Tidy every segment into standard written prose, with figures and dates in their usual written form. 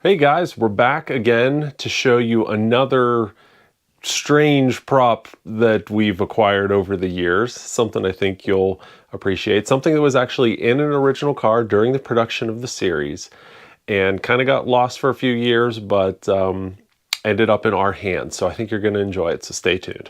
Hey guys, we're back again to show you another strange prop that we've acquired over the years. Something I think you'll appreciate. Something that was actually in an original car during the production of the series and kind of got lost for a few years, but ended up in our hands. So I think you're going to enjoy it, so stay tuned.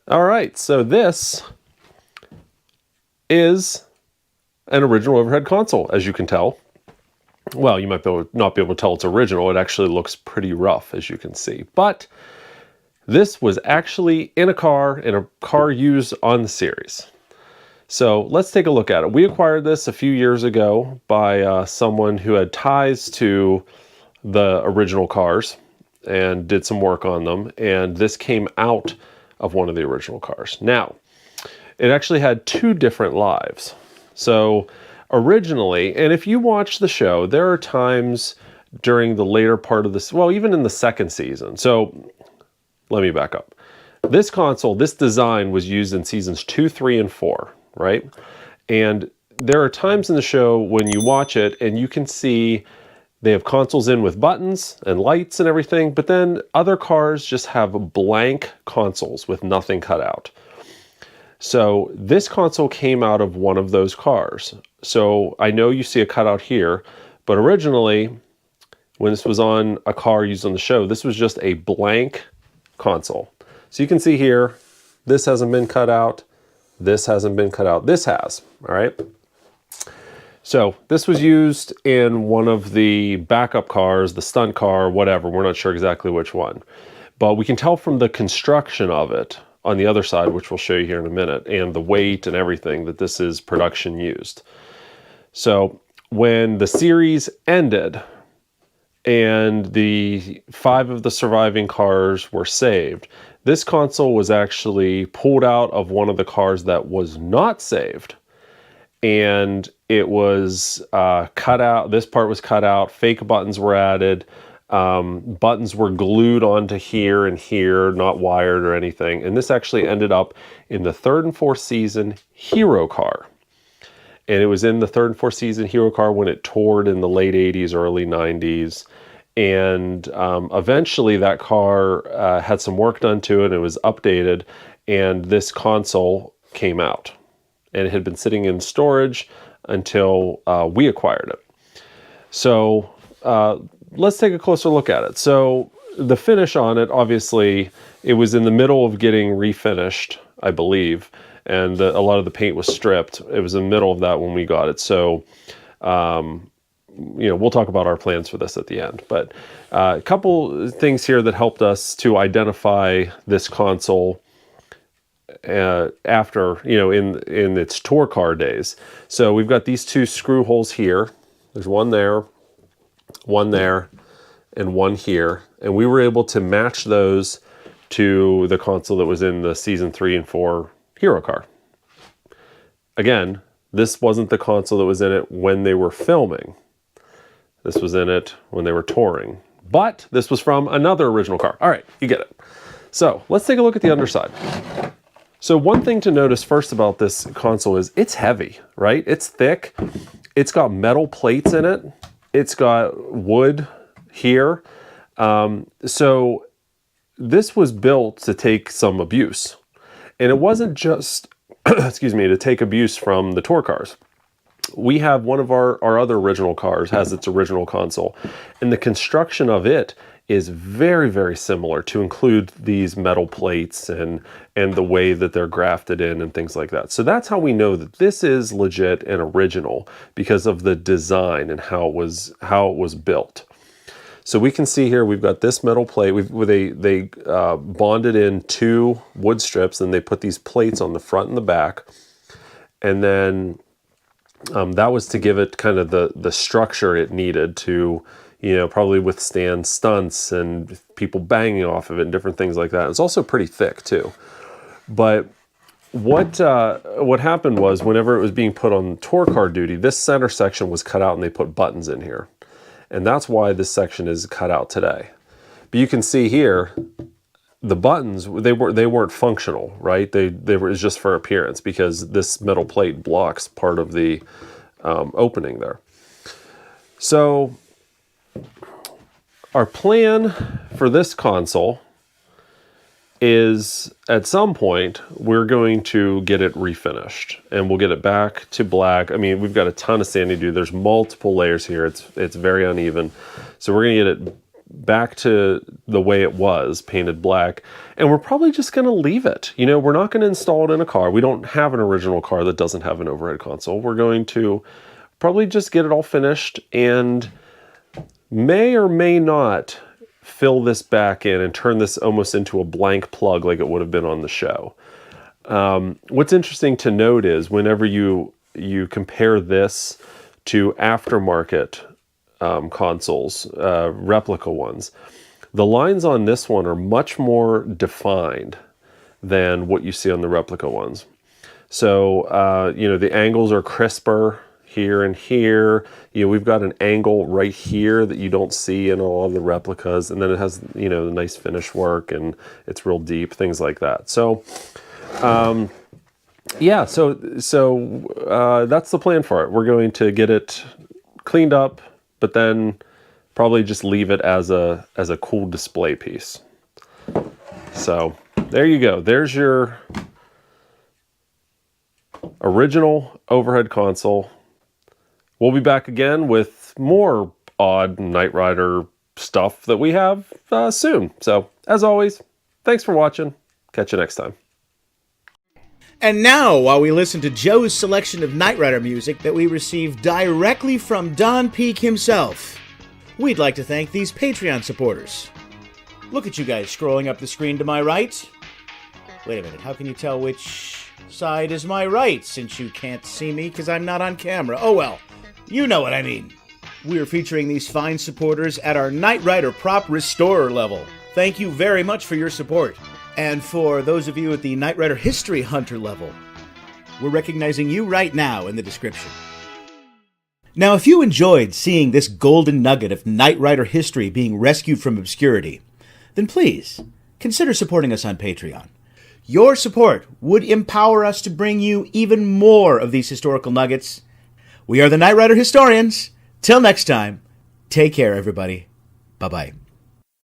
All right, so this is an original overhead console, as you can tell. Well, you might not be able to tell it's original. It actually looks pretty rough, as you can see. But this was actually in a car used on the series. So let's take a look at it. We acquired this a few years ago by someone who had ties to the original cars and did some work on them. And this came out of one of the original cars. Now, it actually had two different lives. So originally, and if you watch the show, there are times during the later part of this, well, even in the second season. So let me back up. This console, this design was used in seasons 2, 3, and 4, right? And there are times in the show when you watch it and you can see they have consoles in with buttons and lights and everything, but then other cars just have blank consoles with nothing cut out. So this console came out of one of those cars. So I know you see a cutout here, but originally, when this was on a car used on the show, this was just a blank console. So you can see here, this hasn't been cut out, this hasn't been cut out, this has, all right? So this was used in one of the backup cars, the stunt car, whatever. We're not sure exactly which one. But we can tell from the construction of it on the other side, which we'll show you here in a minute, and the weight and everything, that this is production used. So when the series ended and the 5 of the surviving cars were saved, this console was actually pulled out of one of the cars that was not saved. And it was cut out, this part was cut out, fake buttons were added, buttons were glued onto here and here, not wired or anything. And this actually ended up in the 3rd and 4th season Hero car. And it was in the 3rd and 4th season Hero car when it toured in the late 80s, early 90s. And eventually that car had some work done to it, it was updated, and this console came out. And it had been sitting in storage until we acquired it. So let's take a closer look at it. So the finish on it, obviously, it was in the middle of getting refinished, I believe, and a lot of the paint was stripped. It was in the middle of that when we got it. So, you know, we'll talk about our plans for this at the end. But a couple things here that helped us to identify this console after, you know, in its tour car days. So we've got these 2 screw holes here. There's one there, and one here. And we were able to match those to the console that was in the season 3 and 4 Hero car. Again, this wasn't the console that was in it when they were filming. This was in it when they were touring. But this was from another original car. All right, you get it. So let's take a look at the underside. So one thing to notice first about this console is it's heavy, right? It's thick. It's got metal plates in it. It's got wood here. So this was built to take some abuse. And it wasn't just, excuse me, to take abuse from the tour cars. We have one of our other original cars has its original console. And the construction of it is very, very similar to include these metal plates and the way that they're grafted in and things like that. So that's how we know that this is legit and original, because of the design and how it was built. So we can see here we've got this metal plate. They bonded in 2 wood strips, and they put these plates on the front and the back. And then That was to give it kind of the structure it needed to, probably withstand stunts and people banging off of it and different things like that. It's also pretty thick too. But what happened was, whenever it was being put on tour car duty, this center section was cut out and they put buttons in here. And that's why this section is cut out today. But you can see here, the buttons, they weren't functional, right? They were, it's just for appearance, because this metal plate blocks part of the opening there. So our plan for this console is, at some point, we're going to get it refinished and we'll get it back to black. I mean, we've got a ton of sanding to do. There's multiple layers here. It's very uneven. So we're going to get it back to the way it was, painted black, and we're probably just going to leave it. We're not going to install it in a car. We don't have an original car that doesn't have an overhead console. We're going to probably just get it all finished and may or may not fill this back in and turn this almost into a blank plug like it would have been on the show. What's interesting to note is, whenever you compare this to aftermarket consoles, replica ones, the lines on this one are much more defined than what you see on the replica ones. So, the angles are crisper here and here. We've got an angle right here that you don't see in all of the replicas, and then it has, the nice finish work, and it's real deep, things like that. So, yeah, so that's the plan for it. We're going to get it cleaned up, but then probably just leave it as a cool display piece. So there you go. There's your original overhead console. We'll be back again with more odd Knight Rider stuff that we have soon. So, as always, thanks for watching. Catch you next time. And now, while we listen to Joe's selection of Knight Rider music that we received directly from Don Peake himself, we'd like to thank these Patreon supporters. Look at you guys scrolling up the screen to my right. Wait a minute, how can you tell which side is my right, since you can't see me because I'm not on camera? Oh well. You know what I mean. We're featuring these fine supporters at our Knight Rider Prop Restorer level. Thank you very much for your support. And for those of you at the Knight Rider History Hunter level, we're recognizing you right now in the description. Now, if you enjoyed seeing this golden nugget of Knight Rider history being rescued from obscurity, then please consider supporting us on Patreon. Your support would empower us to bring you even more of these historical nuggets. We are the Knight Rider Historians. Till next time, take care, everybody. Bye-bye.